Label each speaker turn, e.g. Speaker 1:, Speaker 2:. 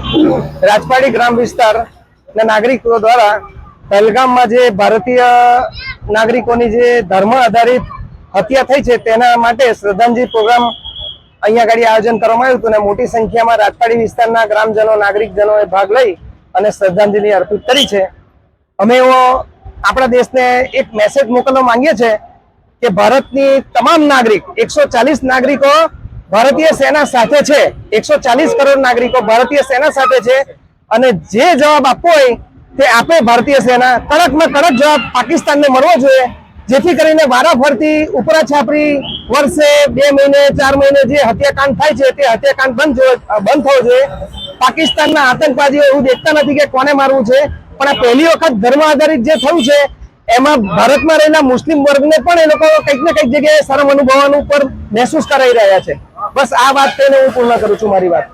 Speaker 1: રાજપાડી ગ્રામ વિસ્તારના નાગરિકો દ્વારા પહેલગામમાં જે ભારતીય નાગરિકોની જે ધર્મ આધારિત હત્યા થઈ છે તેના માટે શ્રદ્ધાંજલિ પ્રોગ્રામ અહીંયા આગળ આયોજન કરવામાં આવ્યું હતું અને મોટી સંખ્યામાં રાજપાડી વિસ્તારના ગ્રામજનો નાગરિકજનોએ ભાગ લઈ અને શ્રદ્ધાંજલિ અર્પિત કરી છે। અમે આપણા દેશને એક મેસેજ મોકલવા માંગીએ છીએ કે ભારતની તમામ નાગરિક 140 નાગરિકો ભારતીય સેના સાથે છે। 140 કરોડ નાગરિકો ભારતીય સેના સાથે છે અને જે જવાબ આપવો હોય તે આપે ભારતીય સેના। કડકમાં કડક જવાબ પાકિસ્તાનને મળવો જોઈએ, જેથી કરીને વારાફરતી ઉપરા છાપરી વર્ષે 2 મહિને 4 મહિને જે હત્યાકાંડ થાય છે તે હત્યાકાંડ બંધ થવો જોઈએ। પાકિસ્તાનના આતંકવાદીઓ એવું દેખતા નથી કે કોને મારવું છે, પણ આ પહેલી વખત ધર્મ આધારિત જે થયું છે એમાં ભારતમાં રહેલા મુસ્લિમ વર્ગને પણ એ લોકો કંઈક ને કંઈક જગ્યાએ શરમ અનુભવવાનું પર મહેસૂસ કરાવી રહ્યા છે। બસ આ વાત કહીને હું પૂર્ણ કરું છું મારી વાત।